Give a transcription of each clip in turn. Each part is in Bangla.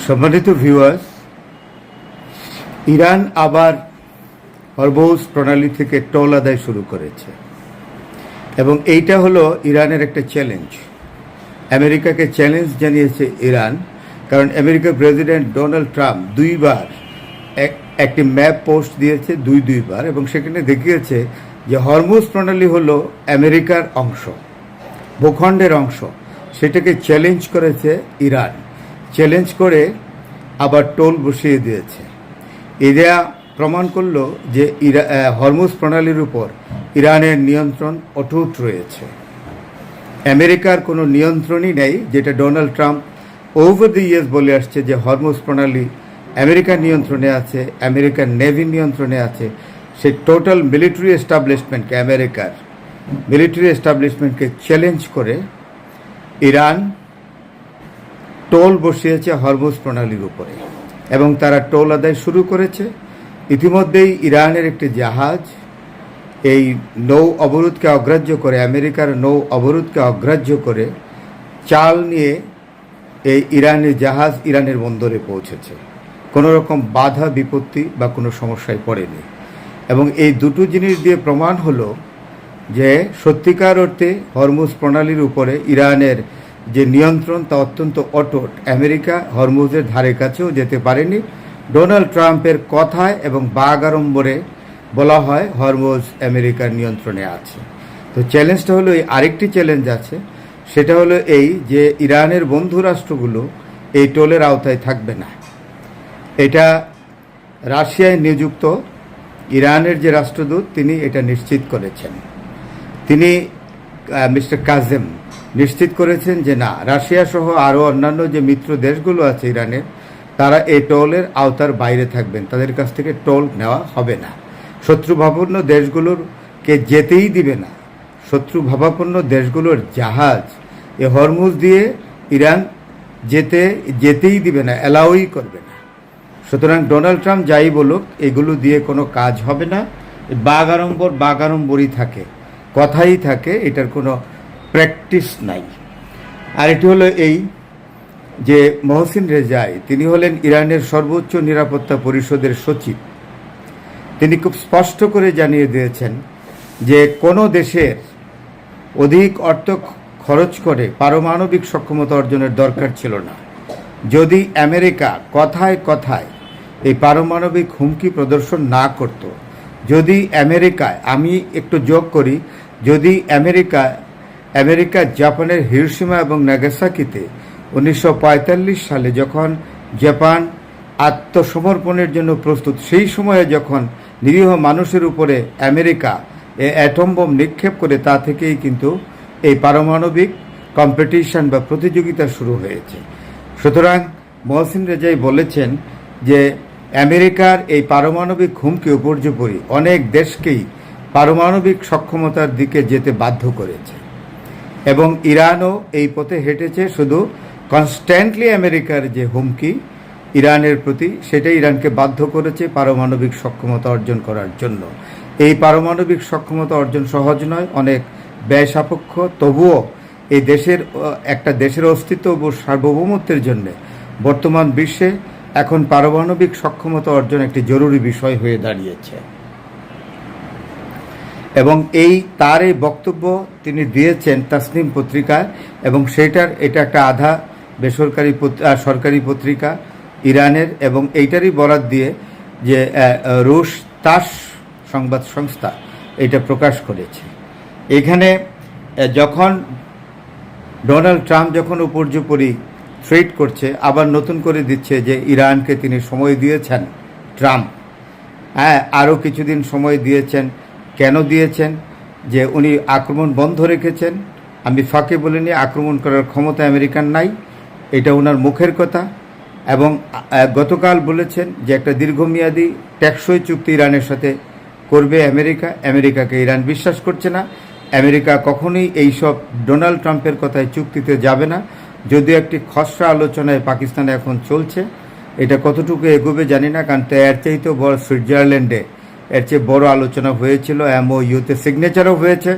সম্মানিত ভিউয়ার্স, ইরান আবার হরমুজ প্রণালী থেকে টোল আদায় শুরু করেছে এবং এইটা হলো ইরানের একটা চ্যালেঞ্জ। আমেরিকাকে চ্যালেঞ্জ জানিয়েছে ইরান, কারণ আমেরিকার প্রেসিডেন্ট ডোনাল্ড ট্রাম্প দুইবার একটি ম্যাপ পোস্ট দিয়েছে দুইবার, এবং সেখানে দেখিয়েছে যে হরমুজ প্রণালী হলো আমেরিকার অংশ, ভূখণ্ডের অংশ। সেটাকে চ্যালেঞ্জ করেছে ইরান, চ্যালেঞ্জ করে আবার টোল বসিয়ে দিয়েছে। এরা প্রমাণ করলো যে হরমুজ প্রণালীর উপর ইরানের নিয়ন্ত্রণ অটুট রয়েছে। আমেরিকার কোনো নিয়ন্ত্রণই নেই, যেটা Donald Trump over the years বলে আসছে যে হরমুজ প্রণালী আমেরিকার নিয়ন্ত্রণে আছে, আমেরিকার নেভির নিয়ন্ত্রণে আছে। সেই টোটাল মিলিটারি এস্টাবলিশমেন্টকে, আমেরিকার মিলিটারি এস্টাবলিশমেন্টকে চ্যালেঞ্জ করে ইরান টোল বসিয়েছে হরমুজ প্রণালীর উপরে এবং তারা টোল আদায় শুরু করেছে। ইতিমধ্যেই ইরানের একটি জাহাজ এই নৌ অবরোধকে অগ্রাহ্য করে, আমেরিকার নৌ অবরোধকে অগ্রাহ্য করে চাল নিয়ে এই ইরানের জাহাজ ইরানের বন্দরে পৌঁছেছে। কোনো রকম বাধা বিপত্তি বা কোনো সমস্যায় পড়েনি। এবং এই দুটো জিনিস দিয়ে প্রমাণ হলো যে সত্যিকার অর্থে হরমুজ প্রণালীর উপরে ইরানের যে নিয়ন্ত্রণ তা অত্যন্ত অটুট। আমেরিকা হরমুজের ধারে কাছেও যেতে পারেনি। ডোনাল্ড ট্রাম্পের কথায় এবং বাগাড়ম্বরে বলা হয় হরমুজ আমেরিকার নিয়ন্ত্রণে আছে। তো চ্যালেঞ্জটা হলো এই, আরেকটি চ্যালেঞ্জ আছে, সেটা হলো এই যে ইরানের বন্ধু রাষ্ট্রগুলো এই টোলের আওতায় থাকবে না। এটা রাশিয়ায় নিযুক্ত ইরানের যে রাষ্ট্রদূত তিনি এটা নিশ্চিত করেছেন। তিনি মিস্টার কাজেম নিশ্চিত করেছেন যে না, রাশিয়া সহ আরও অন্যান্য যে মিত্র দেশগুলো আছে ইরানের, তারা এই টোলের আওতার বাইরে থাকবেন, তাদের কাছ থেকে টোল নেওয়া হবে না। শত্রুভাবাপন্ন দেশগুলোরকে যেতেই দিবে না। শত্রুভাবাপন্ন দেশগুলোর জাহাজ এ হরমুজ দিয়ে ইরান যেতেই দিবে না, অ্যালাউই করবে না। সুতরাং ডোনাল্ড ট্রাম্প যাই বলুক, এগুলো দিয়ে কোনো কাজ হবে না। বাগাড়ম্বরই থাকে, কথাই থাকে, এটার কোনো প্র্যাকটিস নাই। আর এটি হলো এই যে মহসিন রেজাই, তিনি হলেন ইরানের সর্বোচ্চ নিরাপত্তা পরিষদের সচিব। তিনি খুব স্পষ্ট করে জানিয়ে দিয়েছেন যে কোনো দেশের অধিক অর্থ খরচ করে পারমাণবিক সক্ষমতা অর্জনের দরকার ছিল না। যদি আমেরিকা কথায় কথায় এই পারমাণবিক হুমকি প্রদর্শন না করত, যদি আমেরিকায়, আমি একটু যোগ করি, যদি আমেরিকা জাপানের হিরোশিমা এবং নাগাসাকিতে 1945 সালে যখন জাপান আত্মসমর্পণের জন্য প্রস্তুত, সেই সময়ে যখন নিরীহ মানুষের উপরে আমেরিকা অ্যাটম বোম নিক্ষেপ করে, তা থেকেই কিন্তু এই পারমাণবিক কম্পিটিশন বা প্রতিযোগিতা শুরু হয়েছে। সুতরাং মহসিন রেজাই বলেছেন যে আমেরিকার এই পারমাণবিক হুমকি উপর্যুপরি অনেক দেশকেই পারমাণবিক সক্ষমতার দিকে যেতে বাধ্য করেছে এবং ইরানও এই পথে হেঁটেছে। শুধু কনস্ট্যান্টলি আমেরিকার যে হুমকি ইরানের প্রতি, সেটাই ইরানকে বাধ্য করেছে পারমাণবিক সক্ষমতা অর্জন করার জন্য। এই পারমাণবিক সক্ষমতা অর্জন সহজ নয়, অনেক ব্যয় সাপেক্ষ। তবুও এই একটা দেশের অস্তিত্ব ও সার্বভৌমত্বের জন্য বর্তমান বিশ্বে এখন পারমাণবিক সক্ষমতা অর্জন একটি জরুরি বিষয় হয়ে দাঁড়িয়েছে। এবং তার এই বক্তব্য তিনি দিয়েছেন তাসনিম পত্রিকায়, এবং এটা একটা আধা বেসরকারি সরকারি পত্রিকা ইরানের, এবং এইটারই বরাত দিয়ে যে রুশ তাস সংবাদ সংস্থা এটা প্রকাশ করেছে। এখানে যখন ডোনাল্ড ট্রাম্প যখন উপর্যুপরি থ্রেট করছে, আবার নতুন করে দিচ্ছে যে ইরানকে তিনি সময় দিয়েছেন ট্রাম্প, আরও কিছুদিন সময় দিয়েছেন। কেন দিয়েছেন? যে উনি আক্রমণ বন্ধ রেখেছেন। আমি ফাঁকে বলিনি, আক্রমণ করার ক্ষমতা আমেরিকার নাই, এটা ওনার মুখের কথা। এবং গতকাল বলেছেন যে একটা দীর্ঘমেয়াদী টেকসই চুক্তি ইরানের সাথে করবে আমেরিকাকে ইরান বিশ্বাস করছে না। আমেরিকা কখনোই এইসব ডোনাল্ড ট্রাম্পের কথায় চুক্তিতে যাবে না। যদিও একটি খসড়া আলোচনায় পাকিস্তানে এখন চলছে, এটা কতটুকু এগোবে জানি না, কারণ এর চাইতেও বড় সুইজারল্যান্ডে এর চেয়ে বড় আলোচনা হয়েছিল, MOUতে সিগনেচারও হয়েছে।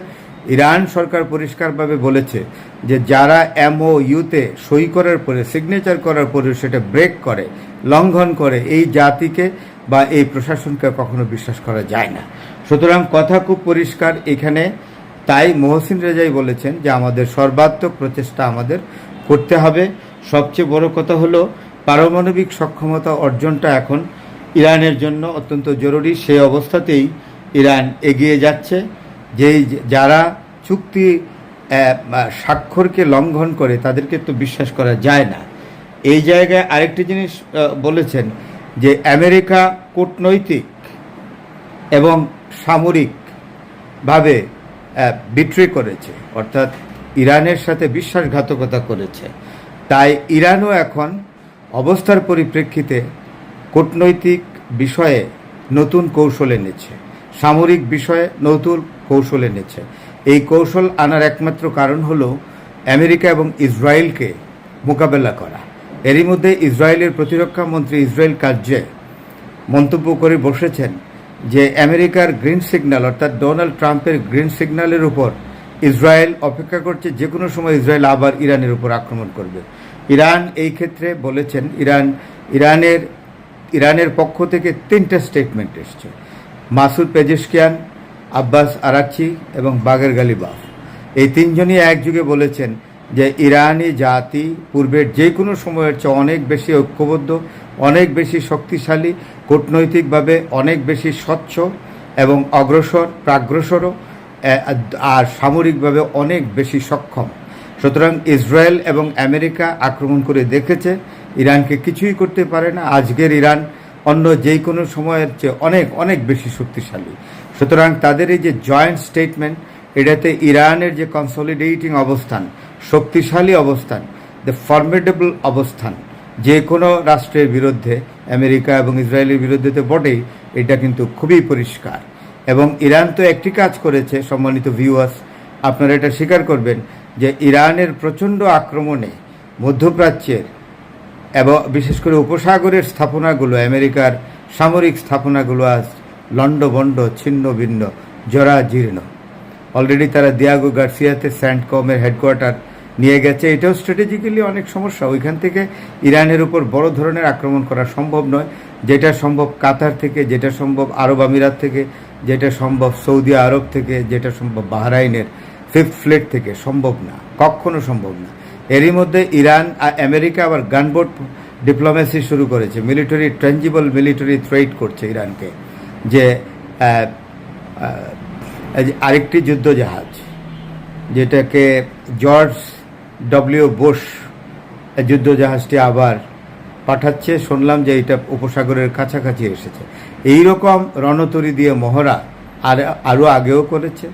ইরান সরকার পরিষ্কারভাবে বলেছে যে যারা MOU-তে সই করার পরে সিগনেচার করার পরে সেটা ব্রেক করে, লঙ্ঘন করে, এই জাতিকে বা এই প্রশাসনকে কখনো বিশ্বাস করা যায় না। সুতরাং কথা খুব পরিষ্কার এখানে। তাই মহসিন রেজাই বলেছেন যে আমাদের সর্বাত্মক প্রচেষ্টা আমাদের করতে হবে। সবচেয়ে বড় কথা হলো পারমাণবিক সক্ষমতা অর্জনটা এখন ইরানের জন্য অত্যন্ত জরুরি। সেই অবস্থাতেই ইরান এগিয়ে যাচ্ছে। যারা চুক্তি স্বাক্ষরকে লঙ্ঘন করে তাদেরকে তো বিশ্বাস করা যায় না। এই জায়গায় আরেকটি জিনিস বলেছেন যে আমেরিকা কূটনৈতিক এবং সামরিকভাবে বিট্রে করেছে, অর্থাৎ ইরানের সাথে বিশ্বাসঘাতকতা করেছে। তাই ইরানও এখন অবস্থার পরিপ্রেক্ষিতে কূটনৈতিক বিষয়ে নতুন কৌশল এনেছে, সামরিক বিষয়ে নতুন কৌশল এনেছে। এই কৌশল আনার একমাত্র কারণ হলো আমেরিকা এবং ইসরায়েলকে মোকাবেলা করা। এরই মধ্যে ইসরায়েলের প্রতিরক্ষা মন্ত্রী ইসরায়েল কাটজে মন্তব্য করে বসেছেন যে আমেরিকার গ্রিন সিগন্যাল, অর্থাৎ ডোনাল্ড ট্রাম্পের গ্রিন সিগন্যালের উপর ইসরায়েল অপেক্ষা করছে, যে কোনো সময় ইসরায়েল আবার ইরানের উপর আক্রমণ করবে। ইরান এই ক্ষেত্রে বলেছেন, ইরানের পক্ষ থেকে 3টে স্টেটমেন্ট এসছে। মাসুদ পেজেশকিয়ান, আব্বাস আরাকচি এবং বাগের গালিবাফ, এই তিনজনই একযোগে বলেছেন যে ইরানি জাতি পূর্বের যে কোনো সময়ের চেয়ে অনেক বেশি ঐক্যবদ্ধ, অনেক বেশি শক্তিশালী, কূটনৈতিকভাবে অনেক বেশি স্বচ্ছ এবং প্রাগ্রসরও, আর সামরিকভাবে অনেক বেশি সক্ষম। সুতরাং ইসরায়েল এবং আমেরিকা আক্রমণ করে দেখেছে ইরানকে কিছুই করতে পারে না। আজকের ইরান অন্য যে কোনো সময়ের চেয়ে অনেক অনেক বেশি শক্তিশালী। সুতরাং তাদের এই যে জয়েন্ট স্টেটমেন্ট, এটাতে ইরানের যে কনসলিডেটিং অবস্থান, শক্তিশালী অবস্থান, দ্য ফর্মিডেবল অবস্থান যে কোনো রাষ্ট্রের বিরুদ্ধে, আমেরিকা এবং ইসরায়েলের বিরুদ্ধে তো বটেই, এটা কিন্তু খুবই পরিষ্কার। এবং ইরান তো একটি কাজ করেছে, সম্মানিত ভিউয়ার্স, আপনারা এটা স্বীকার করবেন যে ইরানের প্রচণ্ড আক্রমণে মধ্যপ্রাচ্যের এবং বিশেষ করে উপসাগরের স্থাপনাগুলো, আমেরিকার সামরিক স্থাপনাগুলো আজ লণ্ডভণ্ড, ছিন্ন ভিন্ন, জরাজীর্ণ। অলরেডি তারা দিয়াগো গার্সিয়াতে স্যান্ডকমের হেডকোয়ার্টার নিয়ে গেছে। এটাও স্ট্র্যাটেজিক্যালি অনেক সমস্যা। ওইখান থেকে ইরানের উপর বড় ধরনের আক্রমণ করা সম্ভব নয়। যেটা সম্ভব কাতার থেকে, যেটা সম্ভব আরব আমিরাত থেকে, যেটা সম্ভব সৌদি আরব থেকে, যেটা সম্ভব বাহরাইনের 5th ফ্লিট থেকে, সম্ভব না, কখনো সম্ভব না। এরই মধ্যে ইরান আর আমেরিকা আবার গানবোট ডিপ্লোমেসি শুরু করেছে, ট্যাঞ্জিবল মিলিটারি থ্রেট করছে ইরানকে, যে আরেকটি যুদ্ধজাহাজ যেটাকে জর্জ বুশ যুদ্ধজাহাজটি আবার পাঠাচ্ছে। শুনলাম যে এটা উপসাগরের কাছাকাছি এসেছে। এই রকম রণতরী দিয়ে মহড়া আরও আগেও করেছে,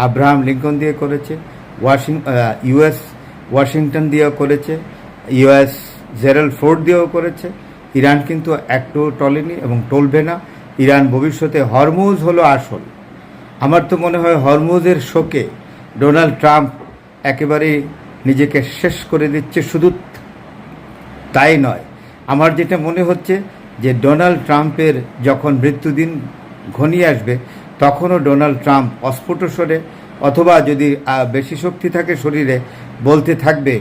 আব্রাহাম লিঙ্কন দিয়ে করেছে, ওয়াশিংটন দিয়েও করেছে, জেরাল্ড ফোর্ড দিয়েও করেছে। ইরান কিন্তু একটু টলেনি এবং টলবে না। ইরান ভবিষ্যতে, হরমুজ হলো আসল। আমার তো মনে হয় হরমুজের শোকে ডোনাল্ড ট্রাম্প একেবারে নিজেকে শেষ করে দিচ্ছে। শুধু তাই নয়, আমার যেটা মনে হচ্ছে যে ডোনাল্ড ট্রাম্পের যখন মৃত্যুদিন ঘনিয়ে আসবে, তখনও ডোনাল্ড ট্রাম্প অস্ফুট স্বরে, অথবা যদি বেশি শক্তি থাকে শরীরে, বলতে থাকবে,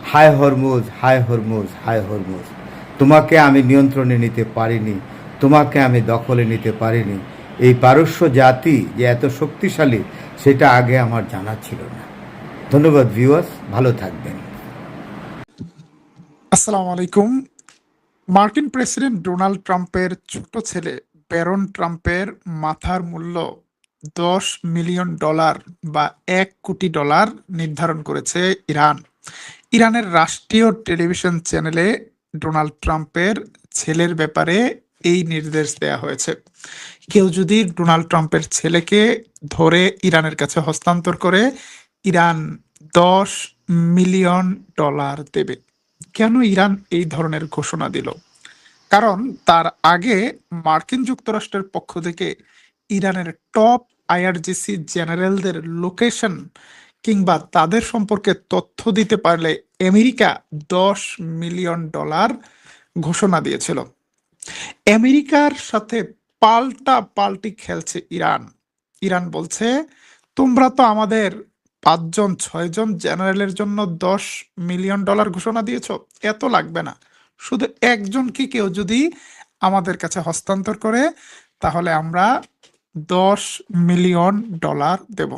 হায় হরমুজ, হায় হরমুজ, হায় হরমুজ, তোমাকে আমি নিয়ন্ত্রণে নিতে পারিনি, তোমাকে আমি দখলে নিতে পারিনি। এই পারস্য জাতি যে এত শক্তিশালী, সেটা আগে আমার জানা ছিল না। ধন্যবাদ ভিউয়ার্স, ভালো থাকবেন। আসসালামু আলাইকুম। মার্কিন প্রেসিডেন্ট ডোনাল্ড ট্রাম্পের ছোট ছেলে ব্যারন ট্রাম্পের মাথার মূল্য $10 মিলিয়ন বা $1 কোটি নির্ধারণ করেছে ইরান। ইরানের রাষ্ট্রীয় টেলিভিশন চ্যানেলে ডোনাল্ড ট্রাম্পের ছেলের ব্যাপারে এই নির্দেশ দেয়া হয়েছে। কেউ যদি ডোনাল্ড ট্রাম্পের ছেলেকে ধরে ইরানের কাছে হস্তান্তর করে, ইরান $10 মিলিয়ন দেবে। কেন ইরান এই ধরনের ঘোষণা দিল? কারণ তার আগে মার্কিন যুক্তরাষ্ট্রের পক্ষ থেকে ইরানের টপ IRGC জেনারেলদের লোকেশন কিংবা তাদের সম্পর্কে তথ্য দিতে পারলে আমেরিকা $10 মিলিয়ন ঘোষণা দিয়েছিল। আমেরিকার সাথে পাল্টি খেলছে ইরান। ইরান বলছে, তোমরা তো আমাদের ৫ জন ৬ জন জেনারেলের জন্য $10 মিলিয়ন ঘোষণা দিয়েছো, এত লাগবে না। শুধু একজনকে কেউ যদি আমাদের কাছে হস্তান্তর করে তাহলে আমরা $10 মিলিয়ন দেব।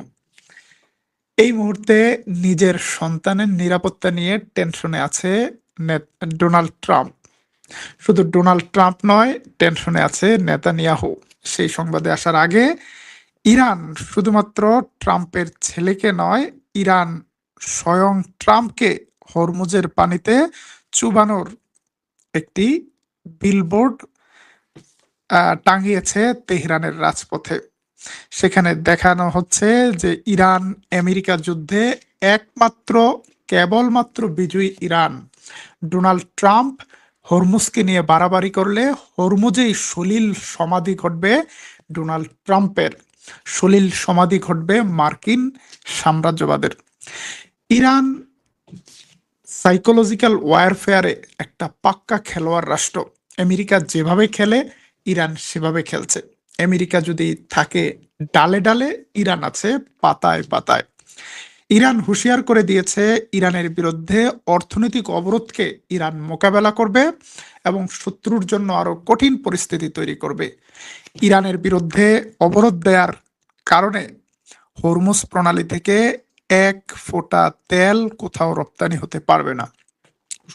এই মুহূর্তে নিজের সন্তানের নিরাপত্তা নিয়ে টেনশনে আছে ডোনাল্ড ট্রাম্প। শুধু ডোনাল্ড ট্রাম্প নয়, টেনশনে আছে নেতানিয়াহু। সেই সংবাদে আসার আগে ইরান শুধুমাত্র ট্রাম্পের ছেলেকে নয়, ইরান স্বয়ং ট্রাম্পকে হরমুজের পানিতে চুবানোর একটি বিলবোর্ড টাঙিয়েছে তেহরানের রাজপথে। সেখানে দেখানো হচ্ছে যে ইরান আমেরিকা যুদ্ধে কেবলমাত্র বিজয়ী ইরান। ডোনাল্ড ট্রাম্প হরমুজকে নিয়ে বাড়াবাড়ি করলে হরমুজেই সলিল সমাধি ঘটবে ডোনাল্ড ট্রাম্পের, সলিল সমাধি ঘটবে মার্কিন সাম্রাজ্যবাদের। ইরান সাইকোলজিক্যাল ওয়ারফেয়ারে একটা পাক্কা খেলোয়াড় রাষ্ট্র। আমেরিকা যেভাবে খেলে ইরান সেভাবে খেলছে। আমেরিকা যদি থাকে ডালে ডালে, ইরান আছে পাতায় পাতায়। ইরান হুঁশিয়ার করে দিয়েছে ইরানের বিরুদ্ধে অর্থনৈতিক অবরোধকে ইরান মোকাবেলা করবে এবং শত্রুর জন্য আরো কঠিন পরিস্থিতি তৈরি করবে। ইরানের বিরুদ্ধে অবরোধ দেওয়ার কারণে হরমুজ প্রণালী থেকে এক ফোঁটা তেল কোথাও রপ্তানি হতে পারবে না।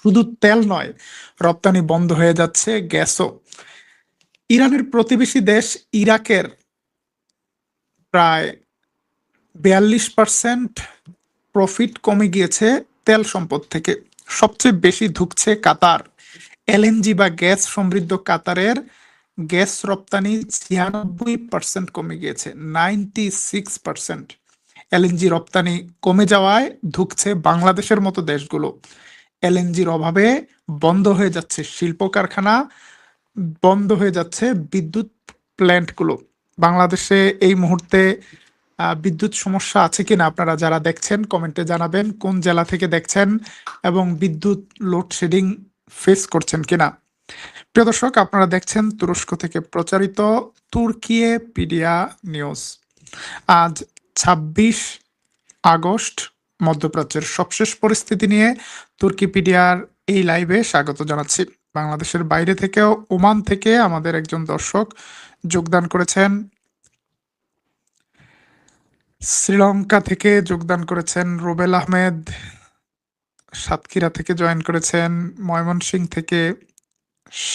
শুধু তেল নয়, রপ্তানি বন্ধ হয়ে যাচ্ছে গ্যাসও। ইরানের প্রতিবেশী দেশ ইরাকের প্রায় 42% প্রফিট কমে গিয়েছে তেল সম্পদ থেকে। সবচেয়ে বেশি ধুঁকছে কাতার। এলএনজি বা গ্যাস সমৃদ্ধ কাতারের গ্যাস রপ্তানি 96% কমে গিয়েছে, 96%। এলএনজি রপ্তানি কমে যাওয়ায় ধুঁকছে বাংলাদেশের মতো দেশগুলো। এলএনজির অভাবে বন্ধ হয়ে যাচ্ছে শিল্প কারখানা, বন্ধ হয়ে যাচ্ছে বিদ্যুৎ প্ল্যান্টগুলো। বাংলাদেশে এই মুহূর্তে বিদ্যুৎ সমস্যা আছে কিনা আপনারা যারা দেখছেন কমেন্টে জানাবেন, কোন জেলা থেকে দেখছেন এবং বিদ্যুৎ লোডশেডিং ফেস করছেন কিনা। প্রিয় দর্শক, আপনারা দেখছেন তুরস্ক থেকে প্রচারিত তুর্কিয়ে পিডিয়া নিউজ। আজ 26 আগস্ট, মধ্যপ্রাচ্যের সবশেষ পরিস্থিতি নিয়ে তুর্কিপিডিয়ার এই লাইভে স্বাগত জানাচ্ছি। বাংলাদেশের বাইরে থেকেও, ওমান থেকে আমাদের একজন দর্শক যোগদান করেছেন, শ্রীলঙ্কা থেকে যোগদান করেছেন রুবেল আহমেদ, সাতক্ষীরা থেকে জয়েন করেছেন, ময়মনসিংহ থেকে,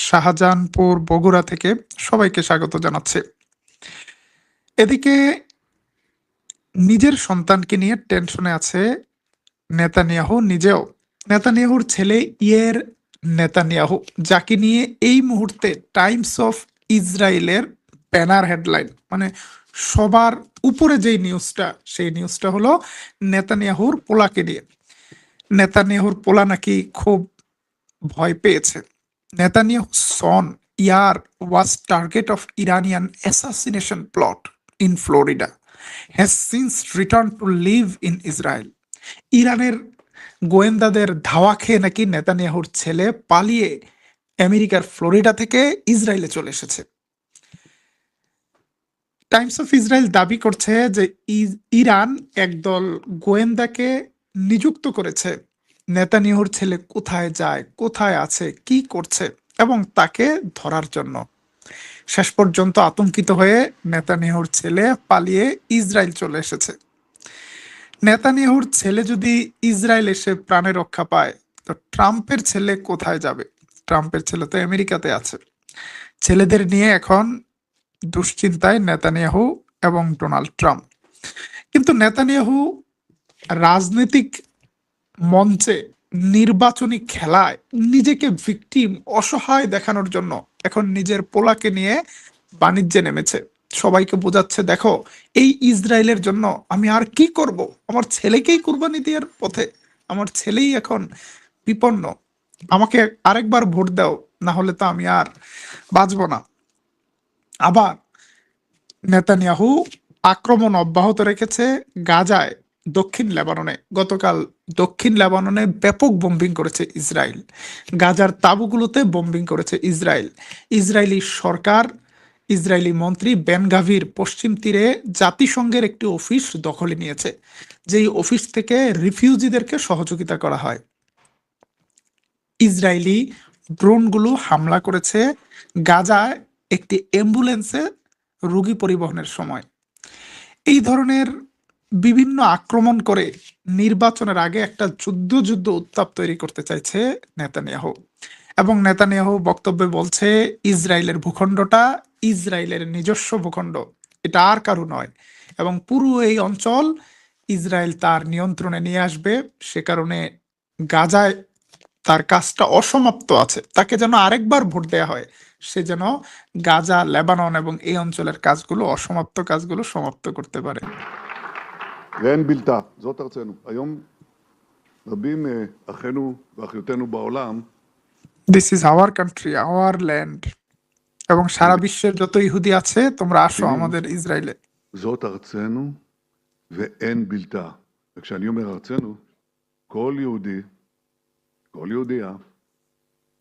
শাহজাহানপুর, বগুড়া থেকে সবাইকে স্বাগত জানাচ্ছে। এদিকে নিজের সন্তানকে নিয়ে টেনশনে আছে নেতানিয়াহু নিজেও। নেতানিয়াহুর ছেলে ইয়ের নেতানিয়াহু, যাকে নিয়ে এই মুহূর্তে টাইমস অফ ইসরায়েলের ব্যানার হেডলাইন, মানে সবার উপরে যেই নিউজটা, সেই নিউজটা হলো নেতানিয়াহুর পোলাকে নিয়ে। নেতানিয়াহুর পোলা নাকি খুব ভয় পেয়েছে। Netanyahu Son year was target of Iranian assassination plot in Florida, has since return to live in Israel. ইরানের গোয়েন্দাদের ধাওয়া খেয়ে নাকি নেতানিয়াহুর ছেলে পালিয়ে আমেরিকার ফ্লোরিডা থেকে ইসরায়েলে চলে এসেছে। টাইমস অফ ইসরায়েল দাবি করছে যে ইরান একদল গোয়েন্দাকে নিযুক্ত করেছে নেতানিয়াহুর ছেলে কোথায় যায়, কোথায় আছে, কি করছে এবং তাকে ধরার জন্য। শেষ পর্যন্ত আতঙ্কিত হয়ে নেতানিয়াহুর ছেলে পালিয়ে ইসরায়েল চলে এসেছে। নেতানিয়াহুর ছেলে যদি ইসরায়েল এসে প্রাণে রক্ষা পায়, তো ট্রাম্পের ছেলে কোথায় যাবে? ট্রাম্পের ছেলে তো আমেরিকাতে আছে। ছেলেদের নিয়ে এখন দুশ্চিন্তায় নেতানিয়াহু এবং ডোনাল্ড ট্রাম্প। কিন্তু নেতানিয়াহু রাজনৈতিক মঞ্চে, নির্বাচনী খেলায় নিজেকে ভিকটিম, অসহায় দেখানোর জন্য এখন নিজের পোলাকে নিয়ে বাণিজ্যে নেমেছে। সবাইকে বোঝাচ্ছে, দেখো এই ইসরায়েলের জন্য আমি আর কি করব, আমার ছেলেকেই কুরবানি দেওয়ার পথে, আমার ছেলেই এখন বিপন্ন, আমাকে আরেকবার ভোট দাও, না হলে তো আমি আর বাঁচব না। আবার নেতানিয়াহু আক্রমণ অব্যাহত রেখেছে গাজায়, দক্ষিণ লেবাননে। গতকাল দক্ষিণ লেবাননে ব্যাপক বোম্বিং করেছে ইসরায়েল। গাজার তাঁবুগুলোতে বোম্বিং করেছে ইসরায়েল। ইসরায়েলি সরকার ইসরায়েলি মন্ত্রী বেন গাভির পশ্চিম তীরে জাতিসংঘের একটি অফিস দখলে নিয়েছে, যেই অফিস থেকে রিফিউজিদেরকে সহযোগিতা করা হয়। ইসরায়েলি ড্রোনগুলো হামলা করেছে গাজায় একটি অ্যাম্বুলেন্সে রোগী পরিবহনের সময়। এই ধরনের বিভিন্ন আক্রমণ করে নির্বাচনের আগে একটা যুদ্ধ উত্তাপ তৈরি করতে চাইছে নেতানিয়াহু। এবং নেতানিয়াহু বক্তব্যে বলছে ইসরায়েলের ভূখণ্ডটা ইসরায়েলের নিজস্ব ভূখণ্ড, এটা আর কারো নয়, এবং পুরো এই অঞ্চল ইসরায়েল তার নিয়ন্ত্রণে নিয়ে আসবে। সে কারণে গাজায় তার কাজটা অসমাপ্ত আছে, তাকে যেন আরেকবার ভোট দেয়া হয়, সে যেন গাজা, লেবানন এবং এই অঞ্চলের কাজগুলো, অসমাপ্ত কাজগুলো সমাপ্ত করতে পারে। ואין בלתה, זאת ארצנו. היום רבים אחינו ואחיותינו בעולם this is our country, our land. এবং সারা বিশ্বের যত ইহুদি আছে, তোমরা আসো আমাদের ইসরায়েলে। זאת ארצנו ואין בלתה. וכשאני אומר ארצנו, כל יהודי, כל יהודייה,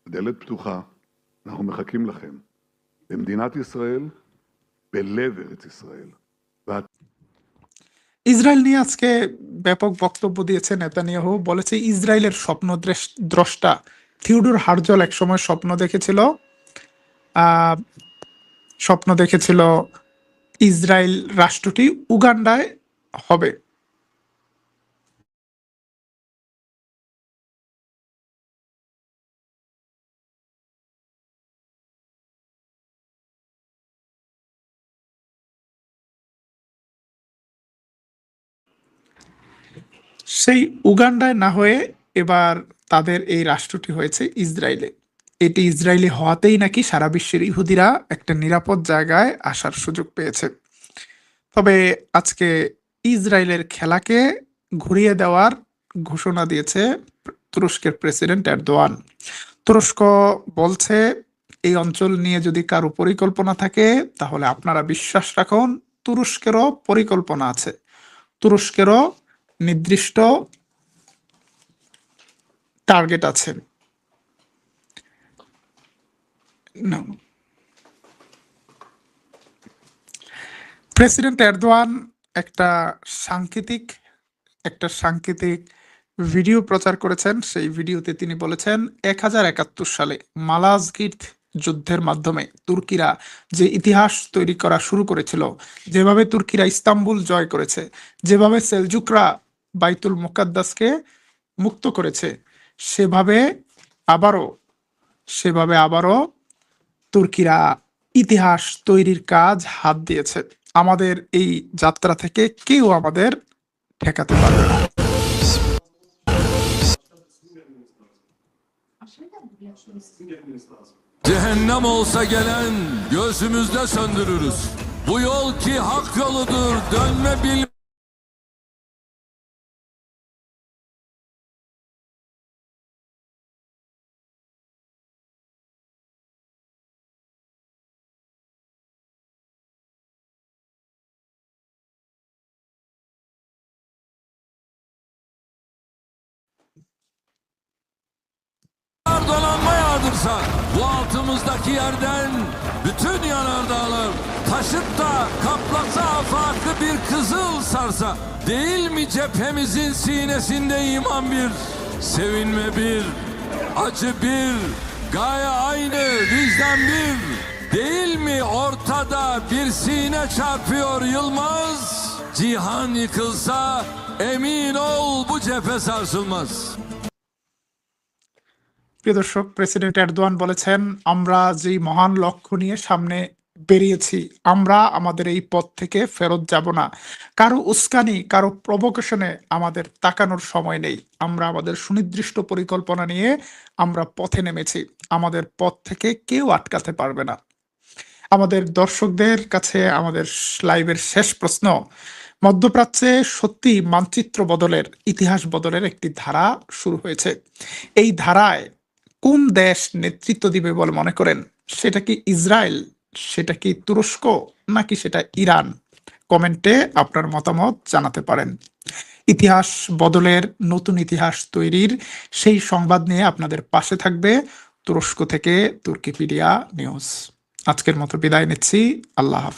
הדלת פתוחה, אנחנו מחכים לכם. במדינת ישראל, בלב ארץ ישראל. ইসরায়েল নিয়ে আজকে ব্যাপক বক্তব্য দিয়েছে নেতানিয়াহু। বলেছে ইসরায়েলের দ্রষ্টা থিওডোর হার্জল একসময় স্বপ্ন দেখেছিল ইসরায়েল রাষ্ট্রটি উগান্ডায় হবে। সেই উগান্ডায় না হয়ে এবার তাদের এই রাষ্ট্রটি হয়েছে ইসরায়েলে। এটি ইসরায়েলি হওয়াতেই নাকি সারা বিশ্বের ইহুদিরা একটা নিরাপদ জায়গায় আসার সুযোগ পেয়েছে। তবে আজকে ইসরায়েলের খেলাকে ঘুরিয়ে দেওয়ার ঘোষণা দিয়েছে তুরস্কের প্রেসিডেন্ট এরদোয়ান। তুরস্ক বলছে এই অঞ্চল নিয়ে যদি কারো পরিকল্পনা থাকে তাহলে আপনারা বিশ্বাস রাখুন, তুরস্কেরও পরিকল্পনা আছে, তুরস্কেরও নির্দিষ্ট টার্গেট আছে। প্রেসিডেন্ট এরদোয়ান একটা সাংকেতিক ভিডিও প্রচার করেছেন। সেই ভিডিওতে তিনি বলেছেন 1071 সালে মালাজগির্দ যুদ্ধের মাধ্যমে তুর্কিরা যে ইতিহাস তৈরি করা শুরু করেছিল, যেভাবে তুর্কিরা ইস্তাম্বুল জয় করেছে, যেভাবে সেলজুকরা বাইতুল মুকাদ্দাসকে মুক্ত করেছে, সেভাবে আবারও তুর্কিরা ইতিহাস তৈরির কাজ হাত দিয়েছে। আমাদের এই যাত্রা থেকে কেউ আমাদের ঠেকাতে পারবে না। Cehennem olsa gelen gözümüzde söndürürüz. Bu yol ki hak yoludur, dönme bil. Donanma yağdırsa bu altımızdaki yerden bütün yanardağlar taşıp da kaplasa afakı bir kızıl sarsa, değil mi cephemizin sinesinde iman bir, sevinme bir, acı bir, gaye aynı, vicdan bir, değil mi ortada bir sine çarpıyor Yılmaz, cihan yıkılsa emin ol bu cephe sarsılmaz. প্রিয় দর্শক, প্রেসিডেন্ট এরদোয়ান বলেছেন আমরা যেই মহান লক্ষ্য নিয়ে সামনে বেরিয়েছি, আমরা আমাদের এই পথ থেকে ফেরত যাব না। কারো উস্কানি, কারো প্রভোকেশনে আমাদের তাকানোর সময় নেই। আমরা আমাদের সুনির্দিষ্ট পরিকল্পনা নিয়ে আমরা পথে নেমেছি, আমাদের পথ থেকে কেউ আটকাতে পারবে না। আমাদের দর্শকদের কাছে আমাদের লাইভের শেষ প্রশ্ন, মধ্যপ্রাচ্যে সত্যি মানচিত্র বদলের, ইতিহাস বদলের একটি ধারা শুরু হয়েছে। এই ধারায় কোন দেশ নেতৃত্ব দিবে বলে মনে করেন? সেটা কি ইসরায়েল, সেটা কি তুরস্ক, নাকি সেটা ইরান? কমেন্টে আপনার মতামত জানাতে পারেন। ইতিহাস বদলের, নতুন ইতিহাস তৈরির সেই সংবাদ নিয়ে আপনাদের পাশে থাকবে তুরস্ক থেকে তুর্কিপিডিয়া নিউজ। আজকের মতো বিদায় নিচ্ছি। আল্লাহ হাফেজ।